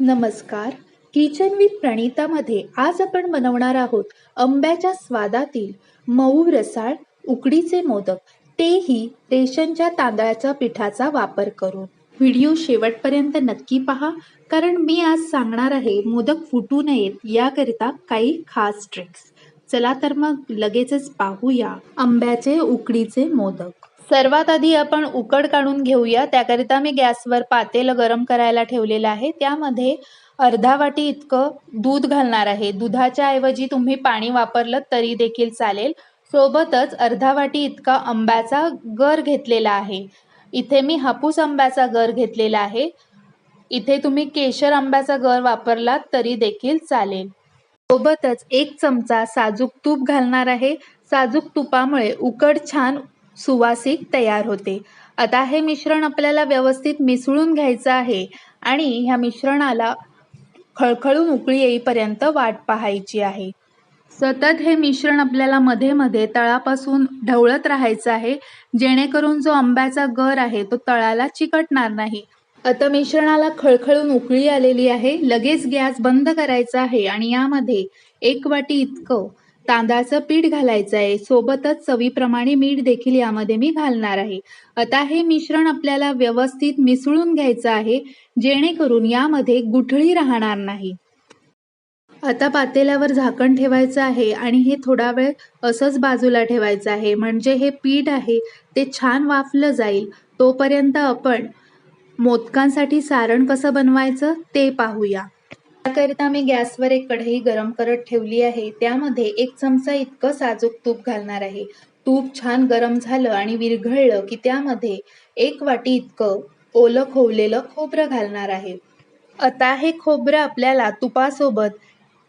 नमस्कार. Kitchen with प्रणितामध्ये आज आपण बनवणार आहोत आंब्याच्या स्वादातील मऊ रसाळ उकडीचे मोदक, तेही रेशनच्या तांदळाच्या पिठाचा वापर करून. व्हिडिओ शेवटपर्यंत नक्की पहा, कारण मी आज सांगणार आहे मोदक फुटू नयेत याकरिता काही खास ट्रिक्स. चला तर मग लगेचच पाहूया आंब्याचे उकडीचे मोदक. सर्वात आधी आपण उकड काढून घेऊया. त्याकरिता मी गॅसवर पातेलं गरम करायला ठेवलेलं आहे. त्यामध्ये अर्धा वाटी इतकं दूध घालणार आहे. दुधाच्या ऐवजी तुम्ही पाणी वापरलं तरी देखील चालेल. सोबतच अर्धा वाटी इतका आंब्याचा गर घेतलेला आहे. इथे मी हापूस आंब्याचा गर घेतलेला आहे. इथे तुम्ही केशर आंब्याचा गर वापरलात तरी देखील चालेल. सोबतच 1 चमचा साजूक तूप घालणार आहे. साजूक तुपामुळे उकड छान सुवासिक तयार होते. आता हे मिश्रण आपल्याला व्यवस्थित मिसळून घ्यायचं आहे आणि ह्या मिश्रणाला खळखळून उकळी येईपर्यंत वाट पाहायची आहे. सतत हे मिश्रण आपल्याला मध्ये मध्ये तळापासून ढवळत राहायचं आहे, जेणेकरून जो आंब्याचा गर आहे तो तळाला चिकटणार नाही. आता मिश्रणाला खळखळून उकळी आलेली आहे. लगेच गॅस बंद करायचा आहे आणि यामध्ये 1 वाटी इतकं तांदळाचं पीठ घालायचं आहे. सोबतच चवीप्रमाणे मीठ देखील यामध्ये मी घालणार आहे. आता हे मिश्रण आपल्याला व्यवस्थित मिसळून घ्यायचं आहे, जेणेकरून यामध्ये गुठळी राहणार नाही. आता पातेल्यावर झाकण ठेवायचं आहे आणि हे थोडा वेळ असंच बाजूला ठेवायचं आहे, म्हणजे हे पीठ आहे ते छान वाफलं जाईल. तोपर्यंत आपण मोदकांसाठी सारण कसं बनवायचं ते पाहूया. त्याकरिता मी गॅसवर एक कढई गरम करत ठेवली आहे. त्यामध्ये 1 चमचा इतकं साजूक तूप घालणार आहे. तूप छान गरम झालं आणि विरघळलं की त्यामध्ये 1 वाटी इतकं ओलं खोवलेलं खोबरं घालणार आहे. आता हे खोबरं आपल्याला तुपासोबत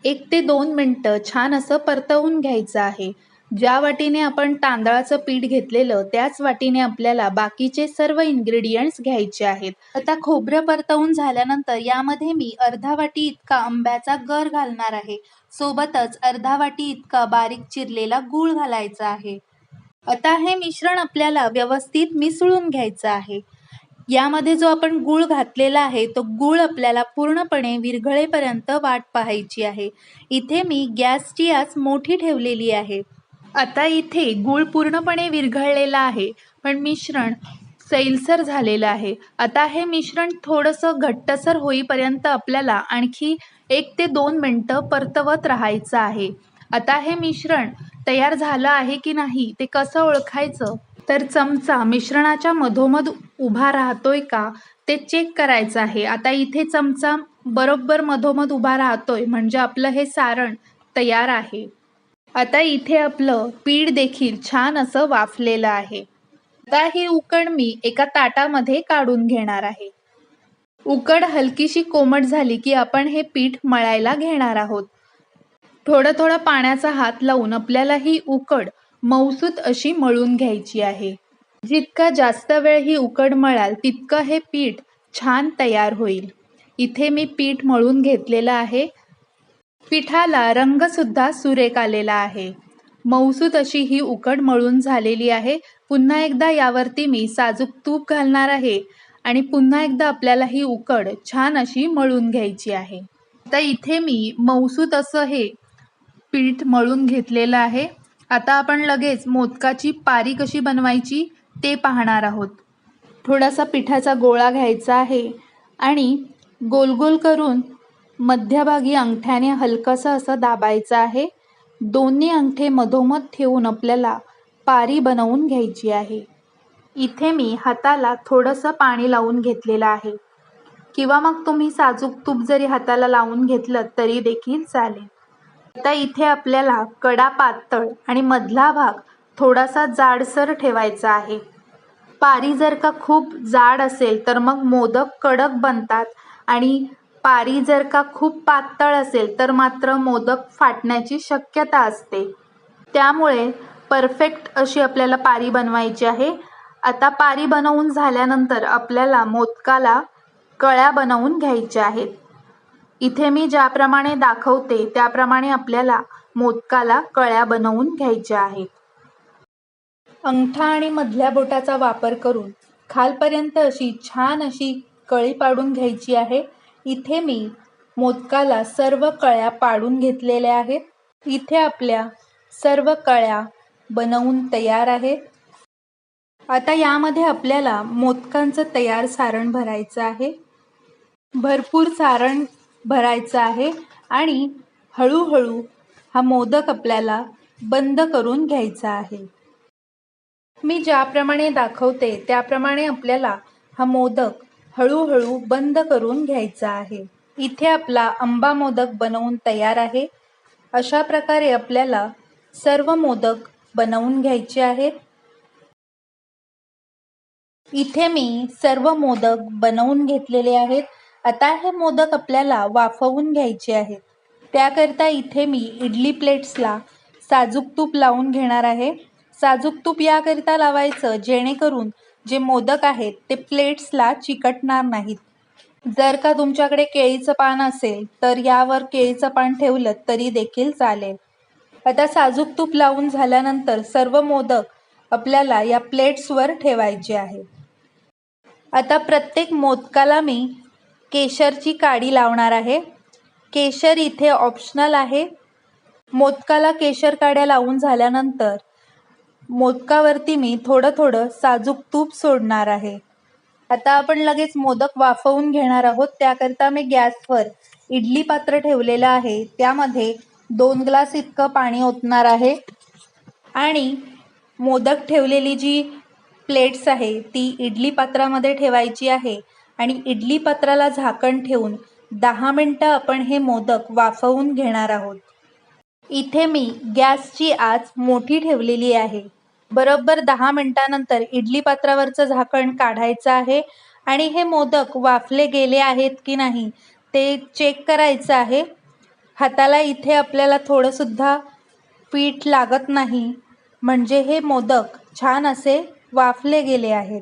1 ते 2 मिनटं छान असं परतवून घ्यायचं आहे. ज्या वाटीने आपण तांदळाचं पीठ घेतलेलं त्याच वाटीने आपल्याला बाकीचे सर्व इन्ग्रेडियंट्स घ्यायचे आहेत. आता खोबरं परतवून झाल्यानंतर यामध्ये मी अर्धा वाटी इतका आंब्याचा गर घालणार आहे. सोबतच अर्धा वाटी इतका बारीक चिरलेला गूळ घालायचा आहे. आता हे मिश्रण आपल्याला व्यवस्थित मिसळून घ्यायचं आहे. यामध्ये जो आपण गूळ घातलेला आहे तो गूळ आपल्याला पूर्णपणे विरघळेपर्यंत वाट पाहायची आहे. इथे मी गॅसची आच मोठी ठेवलेली आहे. आता इथे गूळ पूर्णपणे विरघळलेला आहे, पण मिश्रण सैलसर झालेलं आहे. आता हे मिश्रण थोडंसं घट्टसर होईपर्यंत आपल्याला आणखी 1 ते 2 मिनटं परतवत राहायचं आहे. आता हे मिश्रण तयार झालं आहे की नाही ते कसं ओळखायचं, तर चमचा मिश्रणाच्या मधोमध उभा राहतोय का ते चेक करायचं आहे. आता इथे चमचा बरोबर मधोमध उभा राहतोय, म्हणजे आपलं हे सारण तयार आहे. आता इथे आपलं पीठ देखील छान असं वाफलेलं आहे. आता ही उकड मी एका ताटामध्ये काढून घेणार आहे. उकड हलकीशी कोमट झाली की आपण हे पीठ मळायला घेणार आहोत. थोडं थोडं पाण्याचा हात लावून आपल्याला ही उकड मऊसूत अशी मळून घ्यायची आहे. जितका जास्त वेळ ही उकड मळाल तितकं हे पीठ छान तयार होईल. इथे मी पीठ मळून घेतलेलं आहे. पिठाला रंग सुद्धा सुरेख आलेला आहे. मऊसूत अशी ही उकड मळून झालेली आहे. पुन्हा एकदा यावरती मी साजूक तूप घालणार आहे आणि पुन्हा एकदा आपल्याला ही उकड छान अशी मळून घ्यायची आहे. आता इथे मी मऊसूत असं हे पीठ मळून घेतलेलं आहे. आता आपण लगेच मोदकाची पारी कशी बनवायची ते पाहणार आहोत. थोडासा पिठाचा गोळा घ्यायचा आहे आणि गोल गोल करून मध्यभागी अंगठ्याने हलकंसं असं दाबायचं आहे. दोन्ही अंगठे मधोमध ठेवून आपल्याला पारी बनवून घ्यायची आहे. इथे मी हाताला थोडंसं पाणी लावून घेतलेलं आहे, किंवा मग तुम्ही साजूक तूप जरी हाताला लावून घेतलं तरी देखील चालेल. आता इथे आपल्याला कडा पातळ आणि मधला भाग थोडासा जाडसर ठेवायचा आहे. पारी जर का खूप जाड असेल तर मग मोदक कडक बनतात आणि पारी जर का खूप पातळ असेल तर मात्र मोदक फाटण्याची शक्यता असते. त्यामुळे परफेक्ट अशी आपल्याला पारी बनवायची आहे. आता पारी बनवून झाल्यानंतर आपल्याला मोदकाला कळ्या बनवून घ्यायच्या आहेत. इथे मी ज्याप्रमाणे दाखवते त्याप्रमाणे आपल्याला मोदकाला कळ्या बनवून घ्यायच्या आहेत. अंगठा आणि मधल्या बोटाचा वापर करून खालपर्यंत अशी छान अशी कळी पाडून घ्यायची आहे. इथे मी मोदकाला सर्व कळ्या पाडून घेतलेल्या आहेत. इथे आपल्या सर्व कळ्या बनवून तयार आहेत. आता यामध्ये आपल्याला मोदकांचं तयार सारण भरायचं आहे. भरपूर सारण भरायचं आहे आणि हळूहळू हा मोदक आपल्याला बंद करून घ्यायचा आहे. मी ज्याप्रमाणे दाखवते त्याप्रमाणे आपल्याला हा मोदक हळूहळू बंद करून घ्यायचा आहे. इथे आपला आंबा मोदक बनवून तयार आहे. अशा प्रकारे आपल्याला सर्व मोदक बनवून घ्यायचे आहेत. इथे मी सर्व मोदक बनवून घेतलेले आहेत. आता हे मोदक आपल्याला वाफवून घ्यायचे आहेत. त्याकरता इथे मी इडली प्लेट्सला साजूक तूप लावून घेणार आहे. साजूक तूप याकरिता लावायचं जेणेकरून जे मोदक आहेत ते प्लेट्सला चिकटणार नाहीत. जर का तुमच्याकडे केळीचं पान असेल तर यावर केळीचं पान ठेवलं तरी देखील चालेल. आता साजूक तूप लावून झाल्यानंतर सर्व मोदक आपल्याला या प्लेट्सवर ठेवायचे आहे. आता प्रत्येक मोदकाला मी केशरची काडी लावणार आहे. केशर इथे ऑप्शनल आहे. मोदकाला केशर काड्या लावून झाल्यानंतर मोदकावरती मी थोडं साजूक तूप सोडणार आहे. आता आपण लगेच मोदक वाफवून घेणार आहोत. त्याकरता मी गॅसवर इडली पात्र ठेवलेलं आहे. त्यामध्ये 2 ग्लास इतकं पाणी ओतणार आहे आणि मोदक ठेवलेली जी प्लेट्स आहे ती इडली पात्रामध्ये ठेवायची आहे आणि इडली पात्राला झाकण ठेवून 10 मिनिटं आपण हे मोदक वाफवून घेणार आहोत. इथे मी गॅसची आच मोठी ठेवलेली आहे. बरोबर 10 मिनिटानंतर इडली पात्रावरचं झाकण काढायचं आहे आणि हे मोदक वाफले गेले आहेत की नाही ते चेक करायचं आहे. हाताला इथे आपल्याला थोडंसुद्धा पीठ लागत नाही, म्हणजे हे मोदक छान असे वाफले गेले आहेत.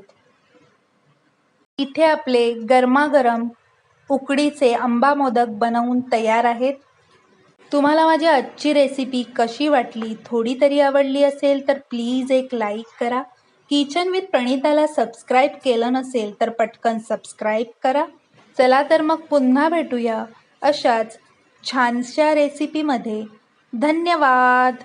इथे आपले गरमागरम उकडीचे आंबा मोदक बनवून तयार आहेत. तुम्हाला माझी आजची रेसिपी कशी वाटली? थोडी तरी आवडली असेल तर प्लीज एक लाईक करा. किचन विथ प्रणिताला सबस्क्राईब केलं नसेल तर पटकन सबस्क्राईब करा. चला तर मग पुन्हा भेटूया अशाच छानशा रेसिपीमध्ये. धन्यवाद.